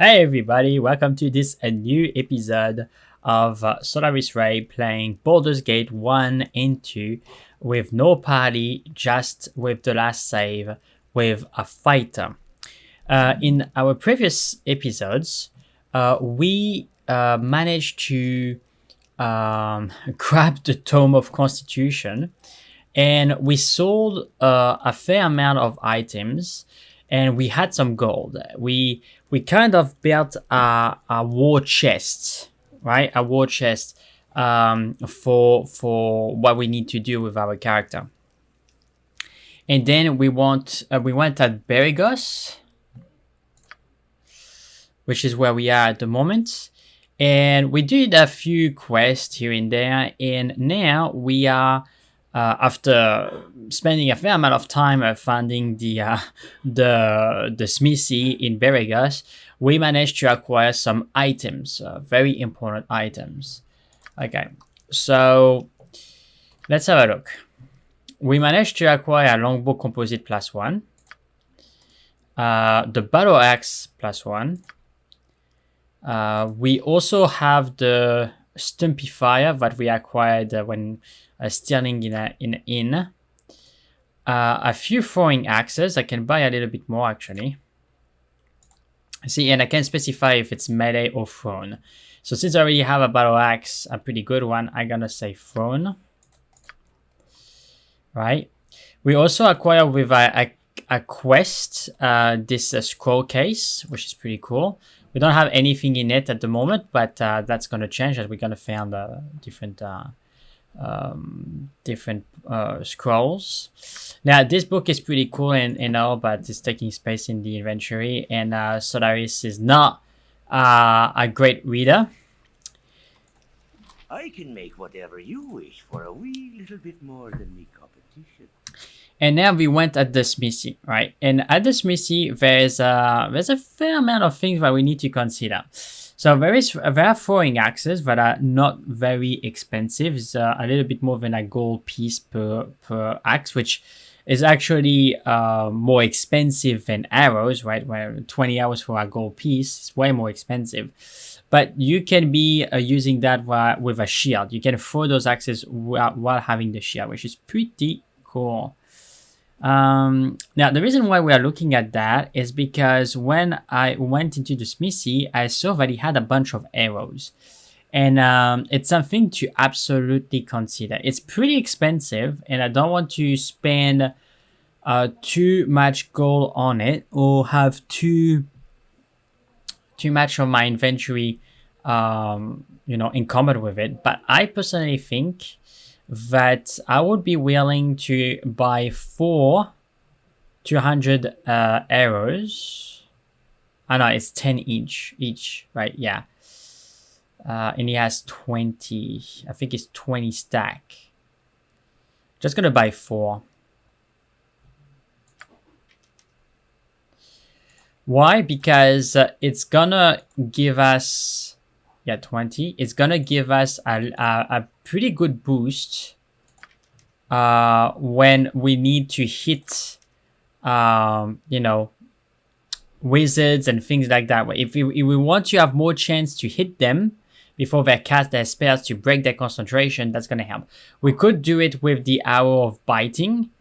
Hey everybody, welcome to this a new episode of Solaris Ray playing Baldur's Gate 1 and 2 with no party, just with the last save with a fighter. In our previous episodes, we managed to grab the Tome of Constitution and we sold a fair amount of items and we had some gold. We kind of built a war chest, right? A war chest for what we need to do with our character. And then we went at Berigos, which is where we are at the moment. And we did a few quests here and there. And now we are, after spending a fair amount of time finding the smithy in Berigos, we managed to acquire some items, very important items. Okay, so let's have a look. We managed to acquire a longbow composite +1, the battle axe +1. We also have the stumpifier that we acquired when stealing in an inn. A few throwing axes. I can buy a little bit more actually. See, and I can specify if it's melee or thrown. So since I already have a battle axe, a pretty good one, I'm gonna say thrown. Right. We also acquire with a quest this scroll case, which is pretty cool. We don't have anything in it at the moment, but that's gonna change as we're gonna find different scrolls. Now this book is pretty cool and all, but it's taking space in the inventory, and Solaris is not a great reader. I can make whatever you wish for a wee little bit more than me competition. And now we went at the smithy, right? And at the smithy, there's a fair amount of things that we need to consider. So there are throwing axes that are not very expensive. It's a little bit more than a gold piece per axe, which is actually more expensive than arrows, right? Where 20 arrows for a gold piece is way more expensive. But you can be using that with a shield. You can throw those axes while having the shield, which is pretty cool. Now the reason why we are looking at that is because when I went into the smithy, I saw that he had a bunch of arrows, and it's something to absolutely consider. It's pretty expensive, and I don't want to spend too much gold on it or have too much of my inventory encumbered with it. But I personally think that I would be willing to buy 4 200 arrows. I know it's 10 each, right? Yeah. And he has 20. I think it's 20 stack. Just gonna buy 4. Why? Because it's gonna give us 20. It's gonna give us a pretty good boost when we need to hit wizards and things like that. If we want to have more chance to hit them before they cast their spells to break their concentration, that's gonna help. We could do it with the Arrow of Biting,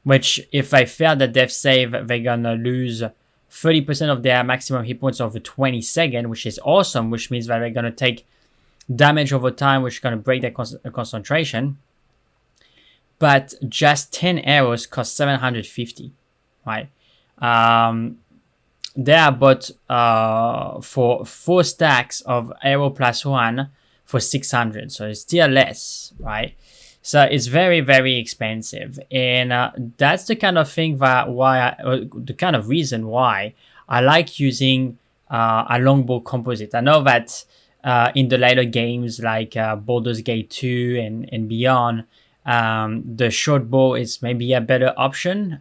which if they fail the death save, they're gonna lose 30% of their maximum hit points over 20 seconds, which is awesome, which means that they're going to take damage over time, which is going to break their concentration. But just 10 arrows cost 750, right? They are bought for 4 stacks of arrow +1 for 600, so it's still less, right? So it's very, very expensive, and that's the kind of thing the kind of reason why I like using a longbow composite. I know that in the later games like Baldur's Gate 2 and beyond, the short bow is maybe a better option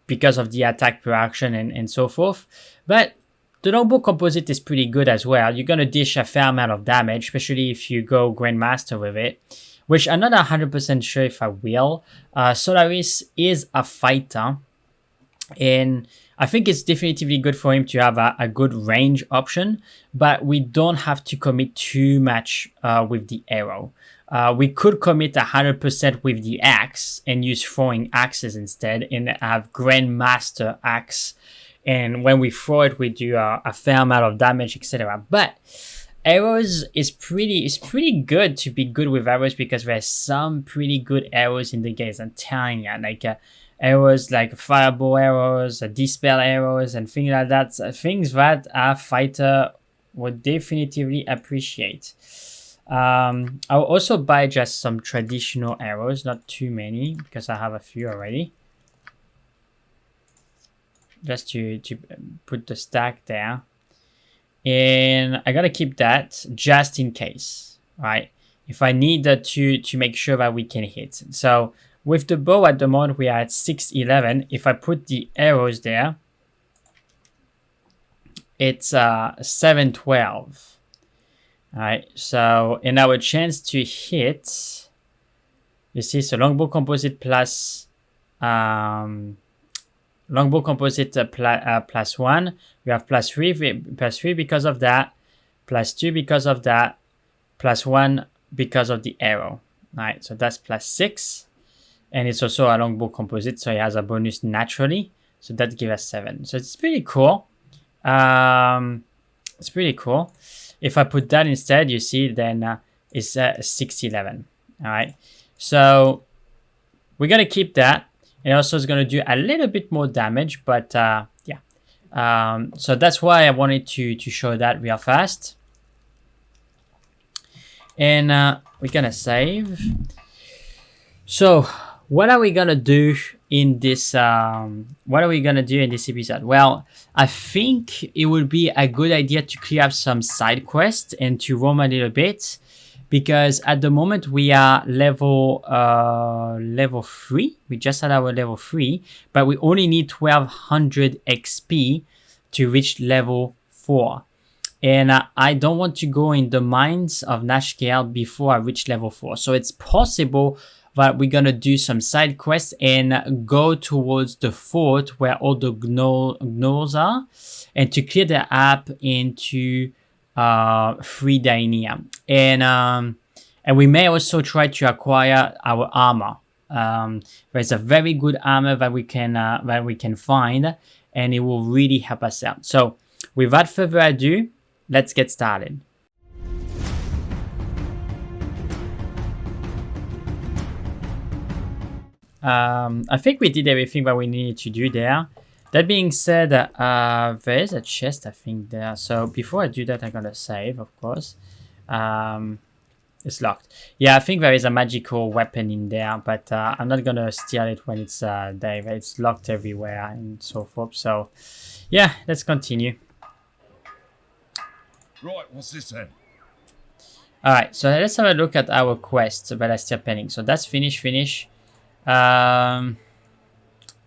because of the attack per action and so forth. But the longbow composite is pretty good as well. You're gonna dish a fair amount of damage, especially if you go Grandmaster with it, which I'm not 100% sure if I will. Solaris is a fighter, and I think it's definitively good for him to have a good range option, but we don't have to commit too much with the arrow. We could commit 100% with the axe and use throwing axes instead and have Grandmaster axe. And when we throw it, we do a fair amount of damage, etc. But arrows is pretty good to be good with arrows because there's some pretty good arrows in the game. I'm telling you, like arrows like fireball arrows, dispel arrows, and things like that. Things that a fighter would definitively appreciate. I'll also buy just some traditional arrows, not too many because I have a few already. Just to put the stack there. And I gotta keep that just in case, right? If I need to make sure that we can hit. So with the bow at the moment, we are at 611. If I put the arrows there, it's 712. All right, so in our chance to hit, you see, so longbow composite plus longbow composite plus 1. We have plus 3 because of that, plus 2 because of that, plus 1 because of the arrow. All right, so that's plus 6. And it's also a longbow composite, so it has a bonus naturally. So that gives us 7. So it's pretty cool. It's pretty cool. If I put that instead, you see, then it's 611. All right, so we're going to keep that. It also is going to do a little bit more damage, but yeah. So that's why I wanted to show that real fast. And we're going to save. So what are we going to do in this episode? Well, I think it would be a good idea to clear up some side quests and to roam a little bit. Because at the moment we are level 3. We just had our level 3, but we only need 1200 XP to reach level 4. And I don't want to go in the mines of Nashkel before I reach level 4. So it's possible that we're gonna do some side quests and go towards the fort where all the gnolls are, and to clear the app into free Daenia. And we may also try to acquire our armor. There's a very good armor that we can find, and it will really help us out. So without further ado, let's get started. I think we did everything that we needed to do there. That being said, there is a chest, I think, there. So before I do that, I'm gonna save, of course. It's locked. Yeah, I think there is a magical weapon in there, but I'm not gonna steal it when it's there. It's locked everywhere and so forth. So yeah, let's continue. Right, what's this then? All right, so let's have a look at our quests that are still pending. So that's finish.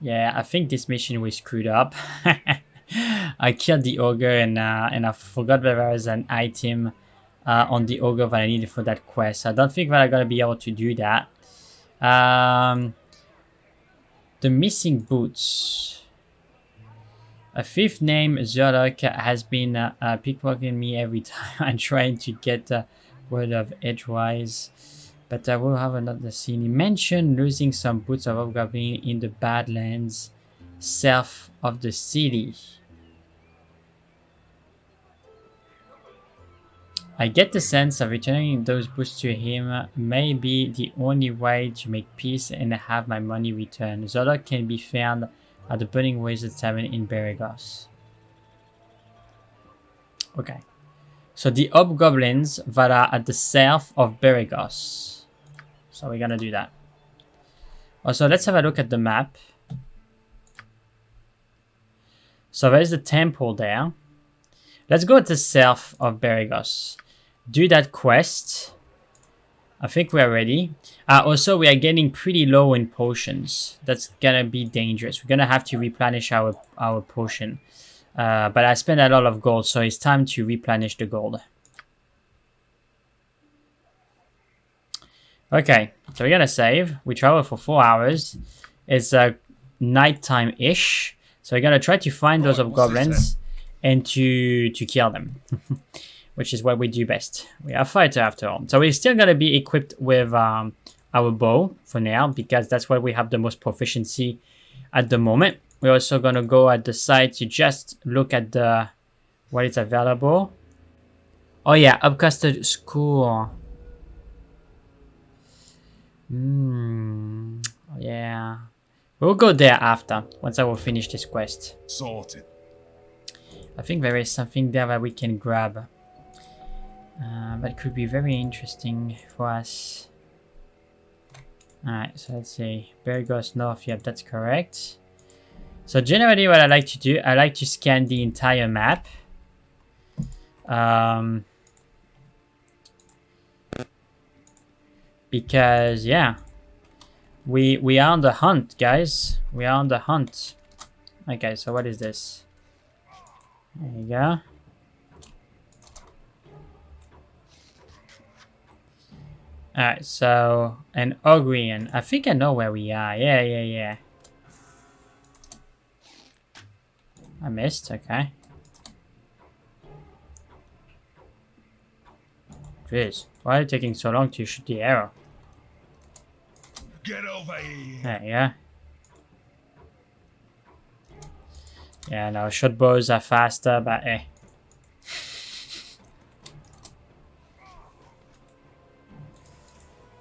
Yeah, I think this mission we screwed up. I killed the ogre and I forgot that there was an item on the ogre that I needed for that quest. I don't think that I'm gonna be able to do that. The missing boots. A thief named Zolok has been pickpocketing me every time I'm trying to get word of Edgewise. But I will have another scene. He mentioned losing some boots of hobgoblin in the Badlands south of the city. I get the sense of returning those boots to him may be the only way to make peace and have my money returned. Zolok can be found at the Burning Wizard Tavern in Beregos. Okay. So the hobgoblins that are at the south of Beregos. So we're gonna do that. Also, let's have a look at the map. So there's the temple there. Let's go to the south of Beregos. Do that quest. I think we are ready. Also, we are getting pretty low in potions. That's gonna be dangerous. We're gonna have to replenish our potion. But I spent a lot of gold, so it's time to replenish the gold. Okay, so we're gonna save. We travel for 4 hours. It's nighttime-ish. So we're gonna try to find those hobgoblins and to kill them, which is what we do best. We are a fighter after all. So we're still gonna be equipped with our bow for now because that's where we have the most proficiency at the moment. We're also gonna go at the site to just look at the what is available. Oh yeah, upcasted school. Yeah. We'll go there after, once I will finish this quest. Sorted. I think there is something there that we can grab. That could be very interesting for us. Alright, so let's see. Bear goes north, yep, that's correct. So generally what I like to do, I like to scan the entire map. Because, yeah. We are on the hunt, guys. We are on the hunt. Okay, so what is this? There you go. Alright, so an Ogrian. I think I know where we are. Yeah. I missed, okay. Jeez, why are you taking so long to shoot the arrow? Get over here. There you go. Yeah, no, short bows are faster, but eh.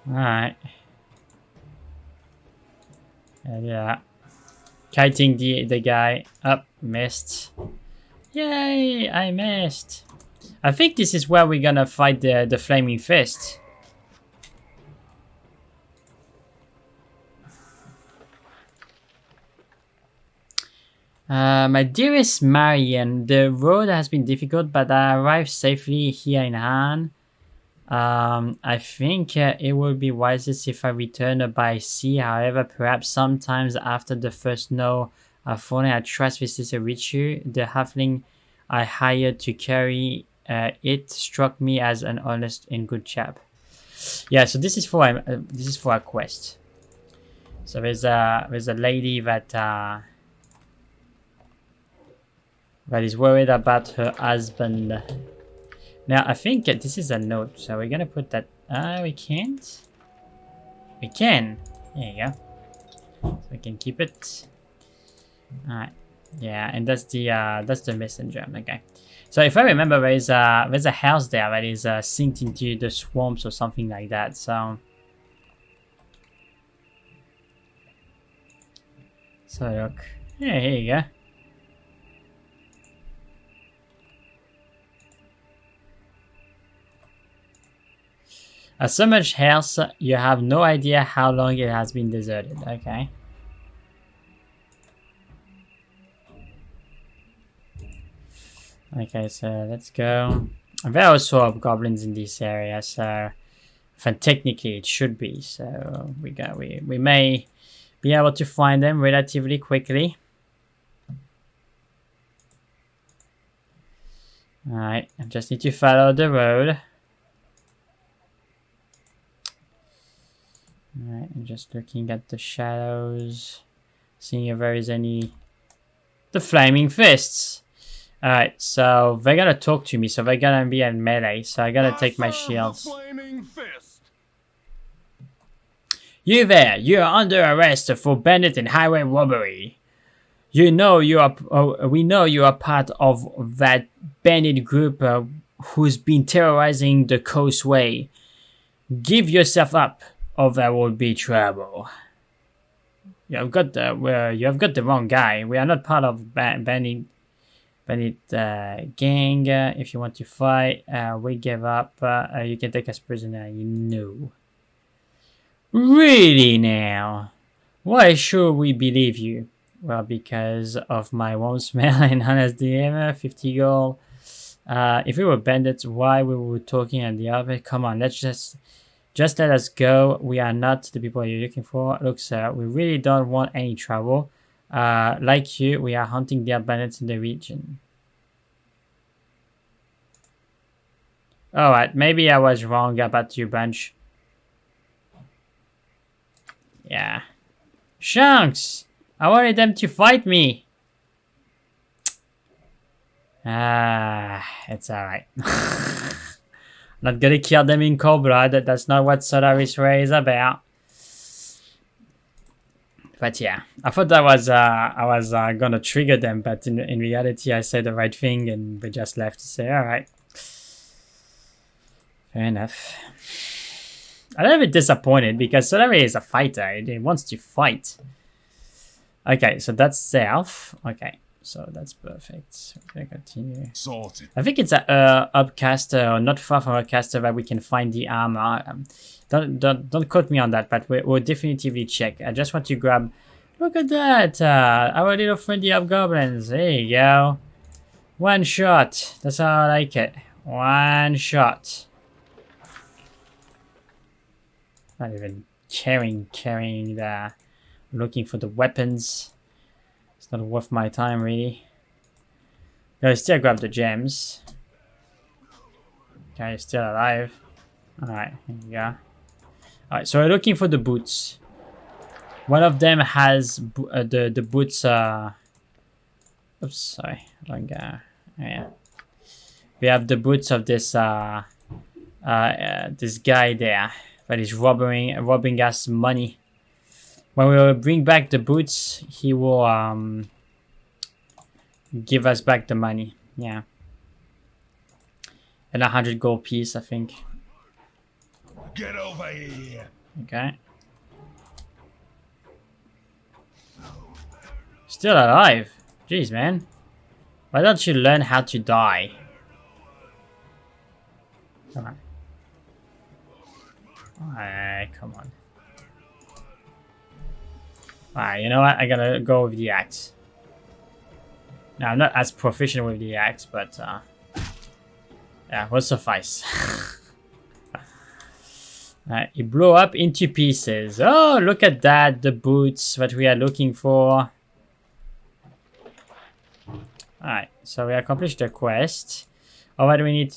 Alright. Yeah. Kiting the guy. Up, missed. Yay, I missed. I think this is where we're gonna fight the flaming fist. My dearest Marian, the road has been difficult, but I arrived safely here in Han. I think it would be wisest if I return by sea. However, perhaps sometimes after the first snow falling, I trust this is a reach you. The halfling I hired to carry it struck me as an honest and good chap. Yeah, so this is for a quest. So there's a lady that is worried about her husband. Now I think this is a note, so we're gonna put that. We can't. We can. There you go. So we can keep it. All right. Yeah, and that's the messenger. Okay. So if I remember, there's a house there that is synced into the swamps or something like that. So look. Yeah, here you go. So much health, you have no idea how long it has been deserted. Okay. Okay, so let's go. There are also goblins in this area, so technically it should be. So we may be able to find them relatively quickly. Alright, I just need to follow the road. Alright, I'm just looking at the shadows, seeing if there is any... The flaming fists! Alright, so they're gonna talk to me, so they're gonna be in melee, so I gotta take my shields. You there! You are under arrest for bandit and highway robbery. We know you are part of that bandit group who's been terrorizing the coastway. Give yourself up, or there will be trouble. You have got the wrong guy. We are not part of bandit gang. If you want to fight, we give up. You can take us prisoner. You know. Really now? Why should we believe you? Well, because of my warm smell and honest DM, 50 gold. If we were bandits, why we were talking at the other? Come on, let's just let us go. We are not the people you're looking for. Look, sir, we really don't want any trouble. Like you, we are hunting the bandits in the region. Alright, maybe I was wrong about you bunch. Yeah. Shanks! I wanted them to fight me. It's alright. Not gonna kill them in cold blood. That's not what Solaris Ray is about. But yeah, I thought I was gonna trigger them, but in reality, I said the right thing, and we just left to say, all right, fair enough. I'm a little bit disappointed because Solaris is a fighter; it wants to fight. Okay, so that's south. Okay, so that's perfect. So we're gonna continue. Sorted. I think it's a upcaster, or not far from upcaster, that we can find the armor. Don't quote me on that, but we'll definitively check. I just want to grab. Look at that! Our little friendly hobgoblins. There you go. One shot. That's how I like it. One shot. Not even carrying the. Looking for the weapons. It's not worth my time, really. Gotta still grab the gems. Okay, still alive. Alright, here we go. Alright, so we're looking for the boots. One of them has the boots. Oops, sorry. Wrong guy. Yeah. We have the boots of this this guy there that is robbing us money. When we will bring back the boots, he will give us back the money. Yeah. And 100 gold piece, I think. Get over here. Okay. Still alive. Jeez, man. Why don't you learn how to die? Come on. Alright, come on. Alright, you know what? I gotta go with the axe. Now, I'm not as proficient with the axe, but yeah, will suffice. Alright, it blew up into pieces. Oh, look at that. The boots that we are looking for. Alright, so we accomplished the quest. Oh, what do we need?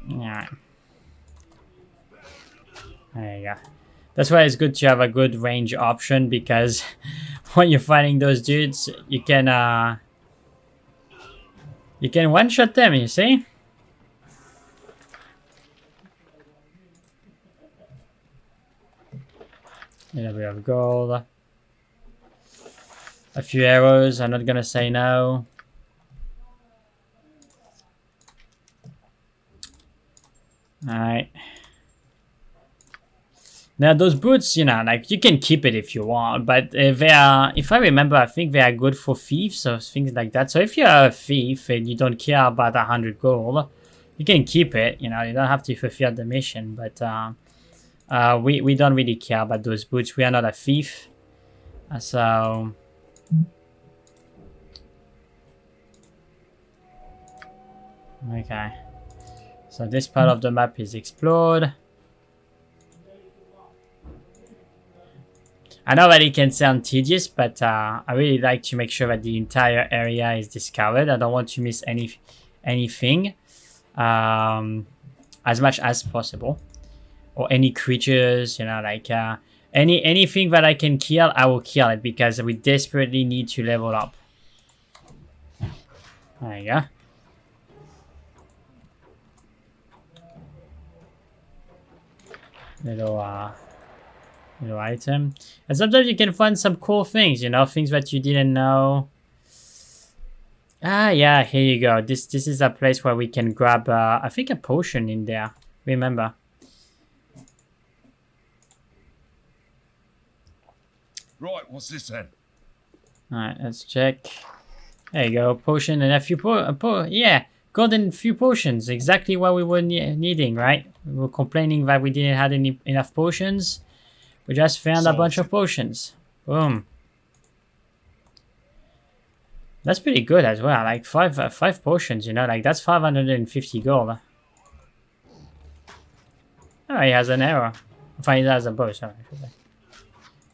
Yeah. There you go. That's why it's good to have a good range option, because when you're fighting those dudes, you can one-shot them, you see? A little bit of gold. A few arrows, I'm not gonna say no. Alright. Now those boots, you know, like you can keep it if you want, but they are, if I remember, I think they are good for thieves or things like that. So if you're a thief and you don't care about 100 gold, you can keep it. You know, you don't have to fulfill the mission. But we don't really care about those boots. We are not a thief, so. Okay. So this part of the map is explored. I know that it can sound tedious, but I really like to make sure that the entire area is discovered. I don't want to miss anything as much as possible. Or any creatures, you know, like anything that I can kill, I will kill it, because we desperately need to level up. There you go. Little item. And sometimes you can find some cool things, you know, things that you didn't know. Ah, yeah, here you go. This is a place where we can grab, I think, a potion in there. Remember. Right, what's this then? Alright, let's check. There you go, potion and a few yeah, golden few potions. Exactly what we were needing, right? We were complaining that we didn't have enough potions. We just found a bunch of potions. Boom. That's pretty good as well. Like five potions, you know, like that's 550 gold. Oh, he has an arrow. Enfin, he has a bow, sorry.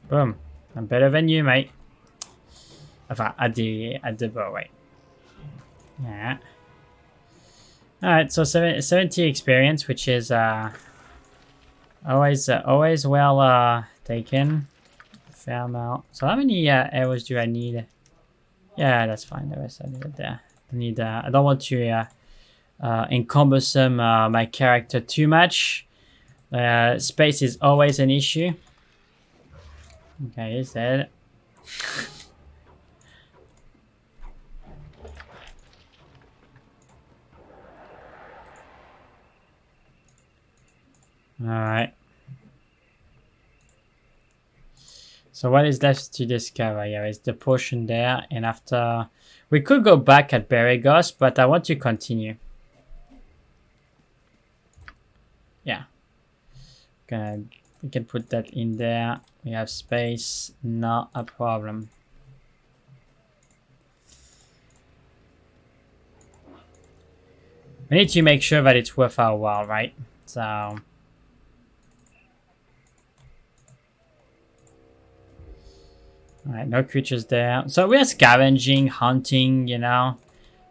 Boom. I'm better than you, mate. Enfin, at the bow, wait. Yeah. Alright, so 70 experience, which is always well taken. Fair amount. So how many arrows do I need? Yeah, that's fine. The rest I need it there. I don't want to encumbersome my character too much. Space is always an issue. Okay, he's dead. Alright. So what is left to discover here is the portion there, and after we could go back at Berigos, but I want to continue. Yeah. We can put that in there. We have space, not a problem. We need to make sure that it's worth our while, right? So alright, no creatures there. So we're scavenging, hunting, you know,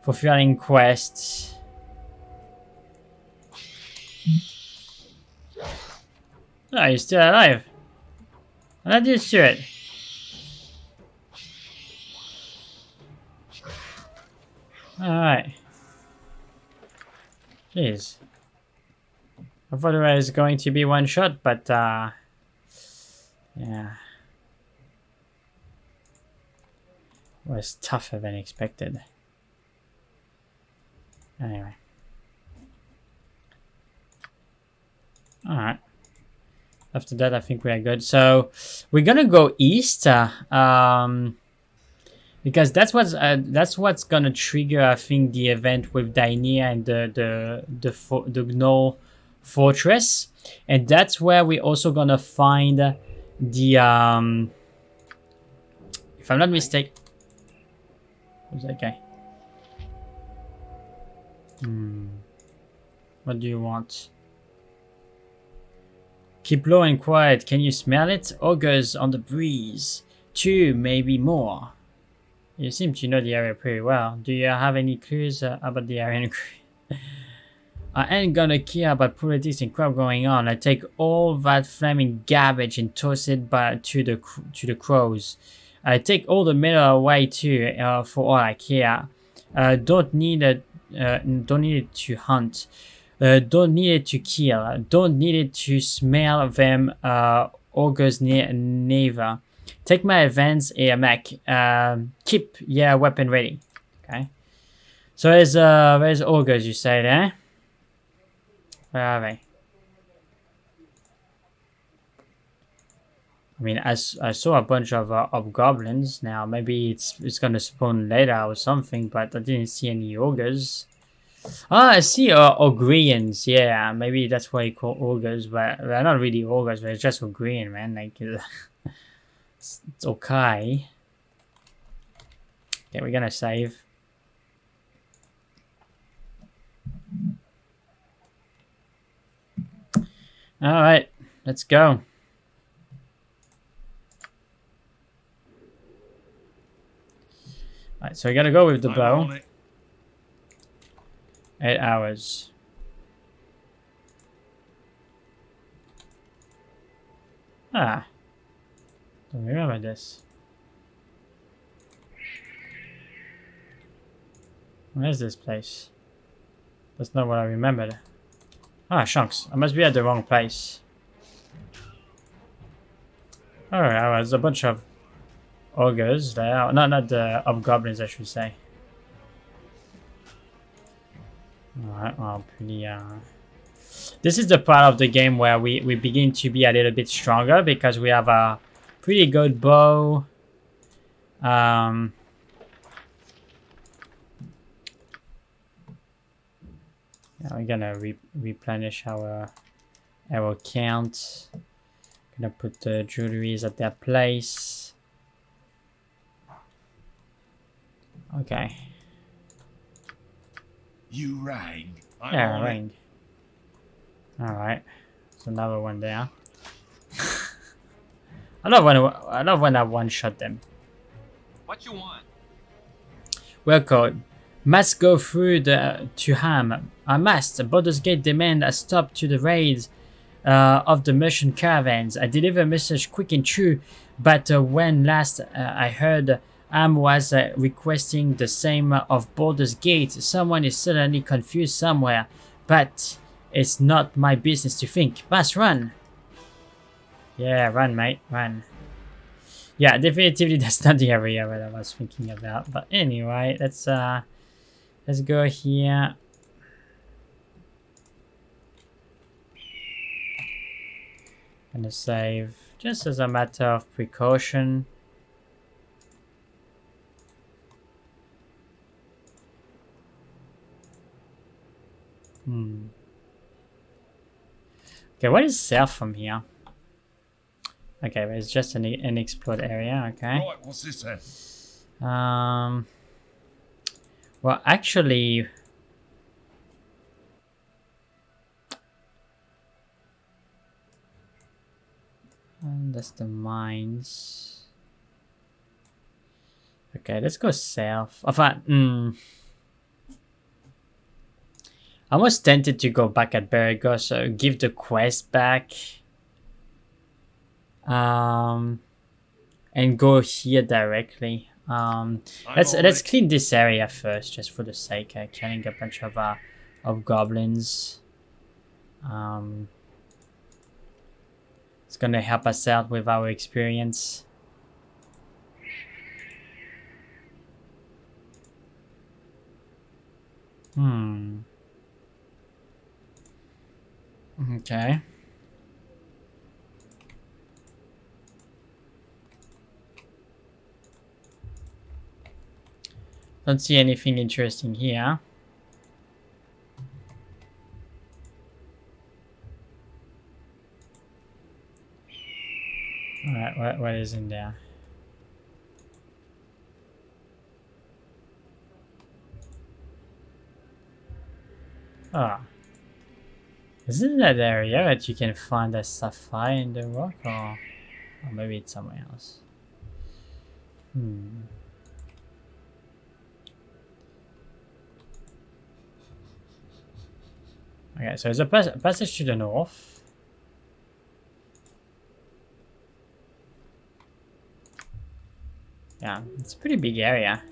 fulfilling quests. Oh, you're still alive. I'm not used to it. Alright. Jeez. I thought it was going to be one shot, but yeah. Was tougher than expected. Anyway. Alright. After that, I think we are good. So we're gonna go east, because that's what's gonna trigger, I think, the event with Daenerys and the Gnoll fortress, and that's where we're also gonna find the if I'm not mistaken. Who's that guy? What do you want? Keep low and quiet. Can you smell it? Ogres on the breeze. 2, maybe more. You seem to know the area pretty well. Do you have any clues about the area? I ain't gonna care about politics and crap going on. I take all that flaming garbage and toss it to the crows. I take all the metal away too, for all I care. Don't need it to hunt. Don't need it to kill. Don't need it to smell them. Ogres never. Take my advance Mac. Keep your weapon ready. Okay. So there's ogres, you say there? Where are they? I mean, I saw a bunch of goblins. Now maybe it's gonna spawn later or something, but I didn't see any ogres. Ah, I see Ogrians. Yeah, maybe that's why you call ogres, but they're not really ogres. They're just Ogrian, man. Like it's okay. Okay, we're gonna save. All right, let's go. Alright, so we gotta go with the bow. 8 hours. Ah. Don't remember this. Where is this place? That's not what I remembered. Ah, shucks. I must be at the wrong place. Alright, there's a bunch of ogres there. No, not the hobgoblins, I should say. Alright, well, pretty, this is the part of the game where we begin to be a little bit stronger because we have a pretty good bow. Yeah, we're gonna replenish our count. Gonna put the jewelries at their place. Okay. You rang. Yeah, ring. Alright. There's another one there. I love when I one-shot them. What you want? Well code. Must go through to Ham. I must. Baldur's Gate demand a stop to the raids of the merchant caravans. I deliver a message quick and true, but when last I heard was requesting the same of Baldur's Gate. Someone is suddenly confused somewhere, but it's not my business to think. Bas, run! Yeah, run, mate, run. Yeah, definitively that's not the area that I was thinking about. But anyway, let's go here. Gonna save just as a matter of precaution. Okay, what is south from here? Okay, but it's just an explored area. Okay. Right, what's this then? Well, actually, that's the mines. Okay, let's go south. I'm almost tempted to go back at Berigo, so give the quest back. And go here directly. Let's clean this area first, just for the sake of killing a bunch of goblins. It's gonna help us out with our experience. Okay. Don't see anything interesting here. Alright, what is in there? Ah. Isn't that area that you can find a sapphire in the rock? Or maybe it's somewhere else. Okay, so there's a passage to the north. Yeah, it's a pretty big area.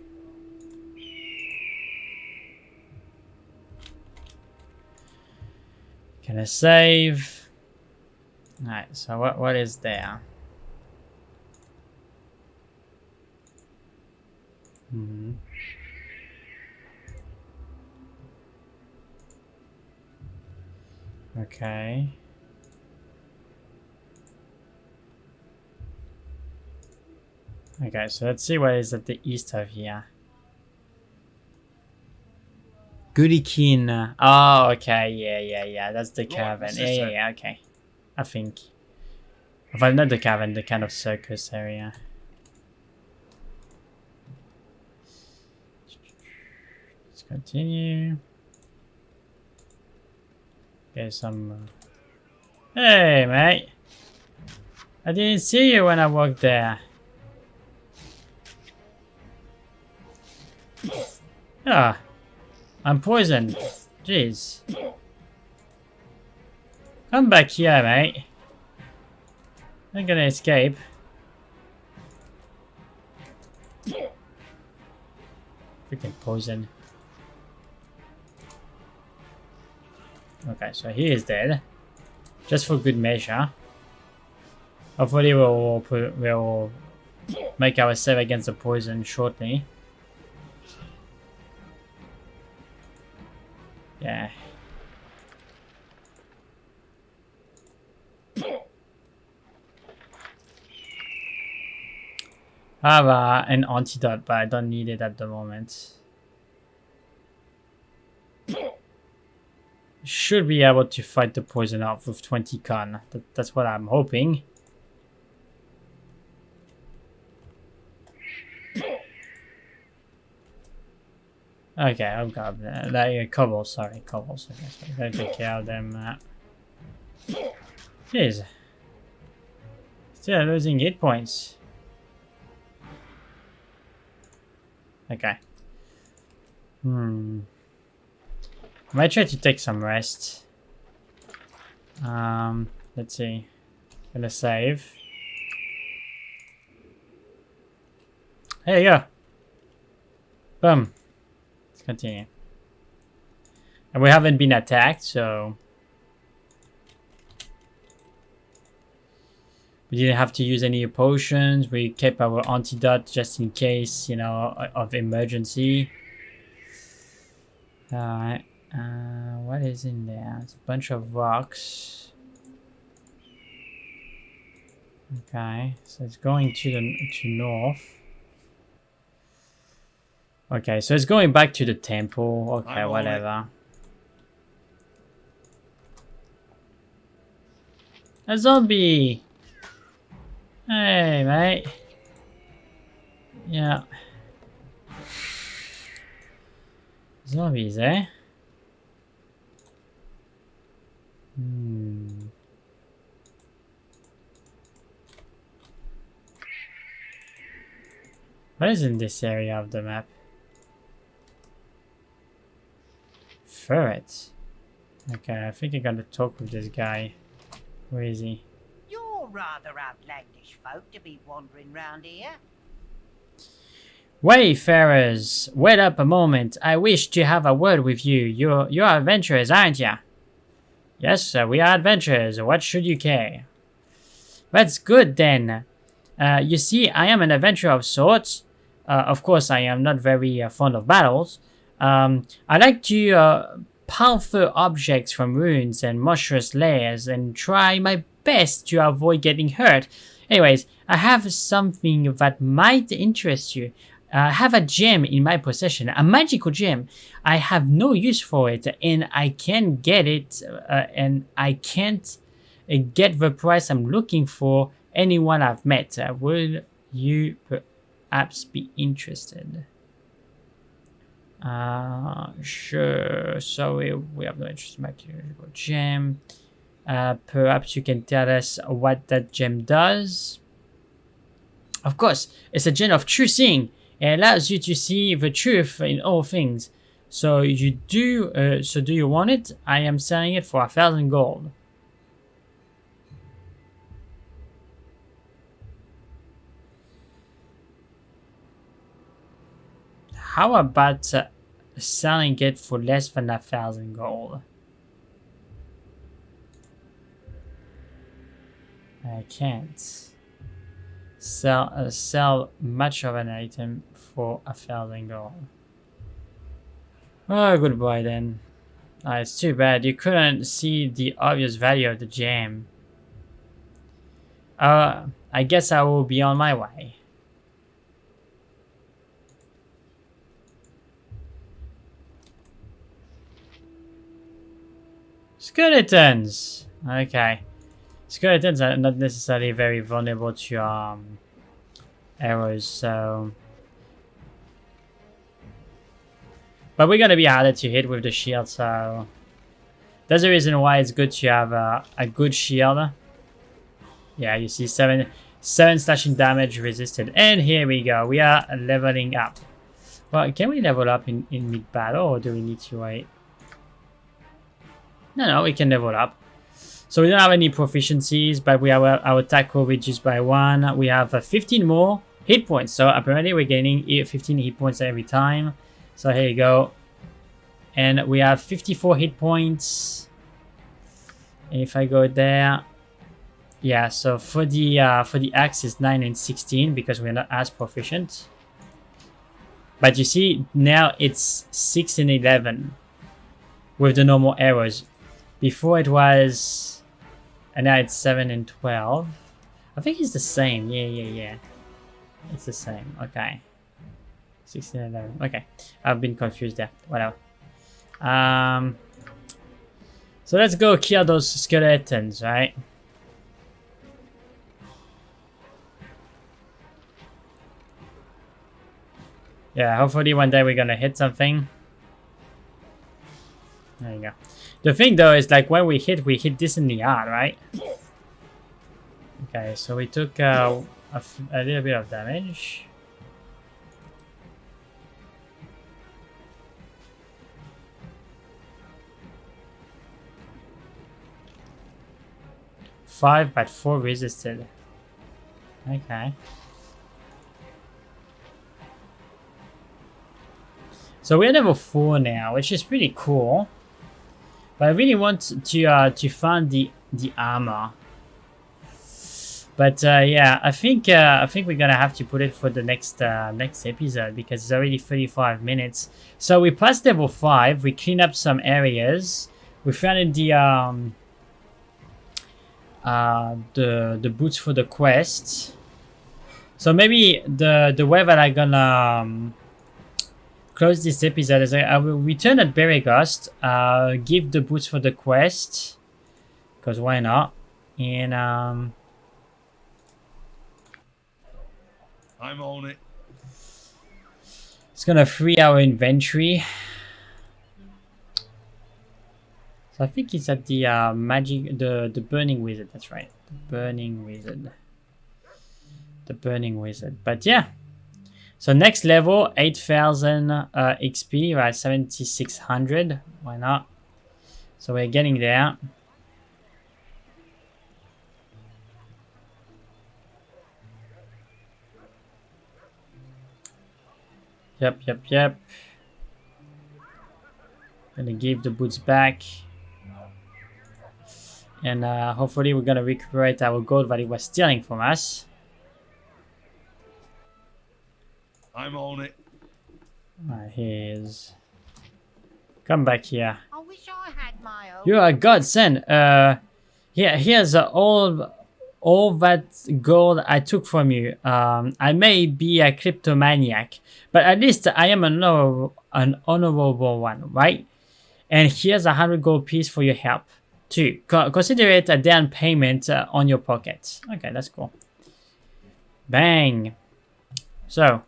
Can I save? Alright, so what is there? Okay. Okay, so let's see what is at the east of here. Goodikin. Oh, okay. Yeah. That's the cavern. Yeah. Okay. I think. Well, not the cavern, the kind of circus area. Let's continue. There's some. Hey, mate. I didn't see you when I walked there. Ah. I'm poisoned. Jeez. Come back here, mate. I'm gonna escape. Freaking poison. Okay, so he is dead. Just for good measure. Hopefully we'll make our save against the poison shortly. Yeah. I have an antidote, but I don't need it at the moment. Should be able to fight the poison off with 20 con. That's what I'm hoping. Okay, I've got cobbles. Sorry, cobbles. Okay, so I gotta take care of them. Jeez. Still losing hit points. Okay. I might try to take some rest. Let's see. Gonna save. There you go. Boom. Let's continue. And we haven't been attacked, so we didn't have to use any potions. We kept our antidote just in case, you know, of emergency. Alright. What is in there? It's a bunch of rocks. Okay, so it's going to north. Okay, so it's going back to the temple. Okay, whatever. A zombie! Hey, mate. Yeah. Zombies, eh? What is in this area of the map? Ferret. Okay, I think I gotta talk with this guy. Where is he? You're rather outlandish folk to be wandering round here. Wayfarers, wait up a moment. I wish to have a word with you. You're adventurers, aren't ya? Yes, we are adventurers. What should you care? That's good then. You see, I am an adventurer of sorts. Of course, I am not very fond of battles. I like to pilfer objects from ruins and monstrous lairs and try my best to avoid getting hurt. Anyways, I have something that might interest you. I have a gem in my possession, a magical gem. I have no use for it, and I can't get it, and I can't get the price I'm looking for anyone I've met. Would you perhaps be interested? Sure. So we have no interest in magical gem. Perhaps you can tell us what that gem does. Of course, it's a gem of true seeing. It allows you to see the truth in all things. So you do. So do you want it? I am selling it for 1,000 gold. How about selling it for less than 1,000 gold? I can't sell much of an item for 1,000 gold. Oh, goodbye then. It's too bad you couldn't see the obvious value of the gem. I guess I will be on my way. Skeletons! Okay. Skeletons are not necessarily very vulnerable to arrows, so... But we're gonna be harder to hit with the shield, so... That's the reason why it's good to have a good shield. Yeah, you see 7 slashing damage resisted. And here we go, we are leveling up. Well, can we level up in mid-battle, or do we need to wait? No, we can level up. So we don't have any proficiencies, but we have our attack roll reduced by 1. We have 15 more hit points. So apparently we're gaining 15 hit points every time. So here you go. And we have 54 hit points. And if I go there, yeah, so for the axe is 9 and 16 because we're not as proficient. But you see, now it's 6 and 11 with the normal arrows. Before it was, and now it's 7 and 12. I think it's the same. Yeah. It's the same. Okay. 16 and 11. Okay. I've been confused there. Whatever. So let's go kill those skeletons, right? Yeah, hopefully one day we're gonna hit something. There you go. The thing though is like when we hit decently hard, right? Okay, so we took a little bit of damage. Five, but 4 resisted. Okay. So we're level 4 now, which is pretty cool. But I really want to find the armor. But yeah, I think we're gonna have to put it for the next episode because it's already 35 minutes. So we passed level 5. We cleaned up some areas. We found the boots for the quest. So maybe the way that I'm gonna close this episode is I will return at Beregost, give the boots for the quest, because why not? And I'm on it. it's gonna free our inventory. So I think it's at the magic, the burning wizard. That's right, the burning wizard. The burning wizard. But yeah. So next level, 8,000 XP, right? 7,600. Why not? So we're getting there. Yep. Gonna give the boots back. And hopefully we're gonna recuperate our gold that it was stealing from us. I'm on it. Here's... Come back here. I wish I had my own. You're a godsend. Here's all that gold I took from you. I may be a kleptomaniac, but at least I am an honorable one, right? And here's 100 gold piece for your help, too. Consider it a down payment on your pocket. Okay, that's cool. Bang. So...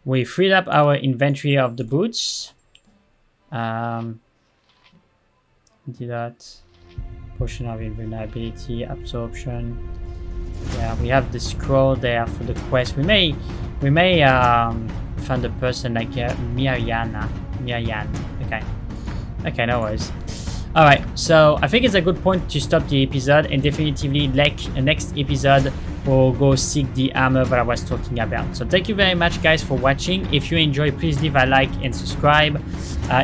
we freed up our inventory of the boots. Do that. Potion of invulnerability, absorption. Yeah, we have the scroll there for the quest. We may find a person like Miriam. Okay, no worries. Alright, so I think it's a good point to stop the episode, and definitively next episode we'll go seek the armor that I was talking about. So thank you very much guys for watching. If you enjoyed, please leave a like and subscribe.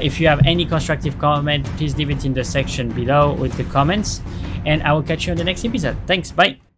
If you have any constructive comment, please leave it in the section below with the comments, and I will catch you on the next episode. Thanks, bye.